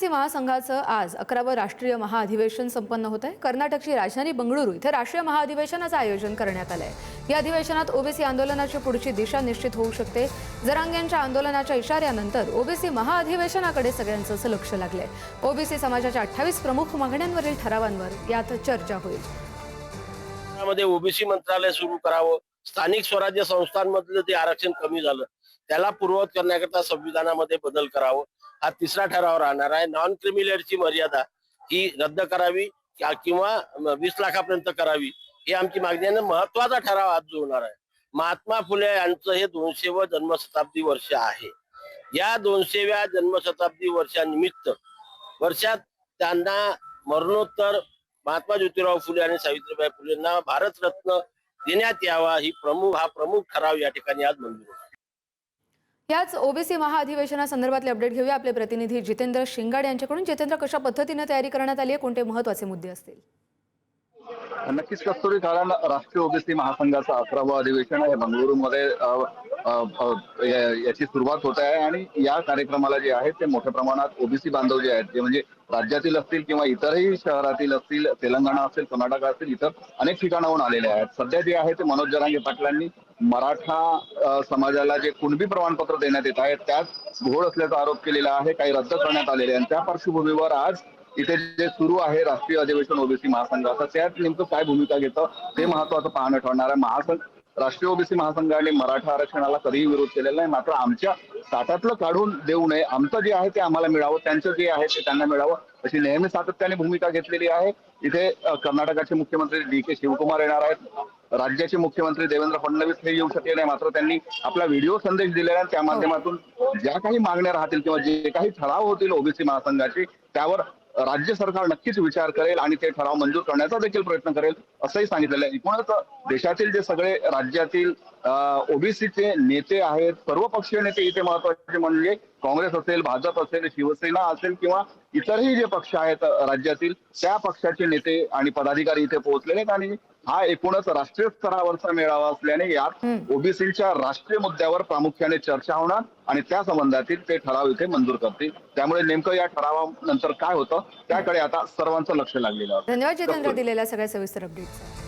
OBC महासंघाचं आज 11वं राष्ट्रीय महाअधिवेशन संपन्न होत आहे। कर्नाटकची राजधानी बंगळुरू इथे राष्ट्रीय महाअधिवेशनाचं आयोजन करण्यात आलंय। या अधिवेशनात ओबीसी आंदोलनाची पुढची दिशा निश्चित होऊ शकते। जरांगेंच्या आंदोलनाच्या इशाऱ्यानंतर ओबीसी महाअधिवेशनाकडे सगळ्यांचं लक्ष लागलंय। ओबीसी समाजाच्या 28 प्रमुख मागण्यांवरील ठरावांवर यात चर्चा होईल। मध्ये ओबीसी मंत्रालय सुरू करावं, स्थानिक स्वराज्य संस्थांमधलं ते आरक्षण कमी झालं त्याला पूर्ववत करण्याकरता संविधानामध्ये बदल करावं, हा तिसरा ठराव राहणार आहे। नॉन क्रिमिलेअरची मर्यादा ही रद्द करावी किंवा 20 लाखापर्यंत करावी, ही आमची मागणी आहे। महत्वाचा ठराव आज जो होणार आहे, महात्मा फुले यांचं हे 200वे जन्मशताब्दी वर्ष आहे। या 200व्या जन्मशताब्दी वर्षानिमित्त वर्षात त्यांना मरणोत्तर महात्मा ज्योतिराव फुले आणि सावित्रीबाई फुलेंना भारतरत्न देण्यात यावा, हा प्रमुख ठराव या ठिकाणी आज मंजूर होतो। याच ओबीसी महाअधिवेशनासंदर्भातले अपडेट घेऊया आपले प्रतिनिधी जितेंद्र शिंगाडे यांच्याकडून। जितेंद्र, कशा पद्धतीने तयारी करण्यात आली आहे, कोणते महत्त्वाचे मुद्दे असतील? नक्कीच कस्तुरी, कारण राष्ट्रीय ओबीसी महासंघाचं 11वं अधिवेशन आहे बंगळुरूमध्ये याची सुरुवात होत आहे आणि या कार्यक्रमाला जे आहे ते मोठ्या प्रमाणात ओबीसी बांधव जे आहेत, ते म्हणजे राज्यातील असतील किंवा इतरही शहरातील असतील, तेलंगणा असेल, कर्नाटक असतील, इतर अनेक ठिकाणाहून आलेले आहेत। सध्या जे आहे ते मनोज जरांगे पाटलांनी मराठा समाजाला जे कुणबी प्रमाणपत्र देण्यात येत आहे त्यात घोळ असल्याचा आरोप केलेला आहे, काही रद्द करण्यात आलेले आहे। त्या पार्श्वभूमीवर आज इथे जे सुरू आहे राष्ट्रीय अधिवेशन ओबीसी महासंघाचं, त्यात नेमकं काय भूमिका घेतं ते महत्वाचं पाहणं ठरणार आहे। राष्ट्रीय ओबीसी महासंघाने मराठा आरक्षणाला कधीही विरोध केलेला नाही, मात्र आमच्या ताटातलं काढून देऊ नये, आमचं जे आहे ते आम्हाला मिळावं, त्यांचं जे आहे ते त्यांना मिळावं, अशी नेहमी सातत्याने भूमिका घेतलेली आहे। इथे कर्नाटकाचे मुख्यमंत्री डी.के. शिवकुमार येणार आहेत, राज्याचे मुख्यमंत्री देवेंद्र फडणवीस हे येऊ शकले नाही, मात्र त्यांनी आपला व्हिडिओ संदेश दिलेला आहे। त्या माध्यमातून ज्या काही मागण्या राहतील किंवा जे काही ठराव होतील ओबीसी महासंघाचे, त्यावर राज्य सरकार नक्कीच विचार करेल आणि ते ठराव मंजूर करण्याचा देखील प्रयत्न करेल, असंही सांगितलेलं आहे। एकूणच देशातील जे सगळे राज्यातील ओबीसीचे नेते आहेत, सर्वपक्षीय नेते इथे महत्वाचे म्हणजे काँग्रेस असेल, भाजप असेल, शिवसेना असेल किंवा इतरही जे पक्ष आहेत राज्यातील, त्या पक्षाचे नेते आणि पदाधिकारी इथे पोहोचलेले आहेत आणि हा एकूणच राष्ट्रीय स्तरावरचा मेळावा असल्याने यात ओबीसीच्या राष्ट्रीय मुद्द्यावर प्रामुख्याने चर्चा होणार आणि त्या संबंधातील ते ठराव इथे मंजूर करतील। त्यामुळे नेमकं या ठरावानंतर काय होतं त्याकडे आता सर्वांचं लक्ष लागलेलं आहे। धन्यवाद जितेंद्र, दिलेल्या सगळ्या सविस्तर अपडेट्स।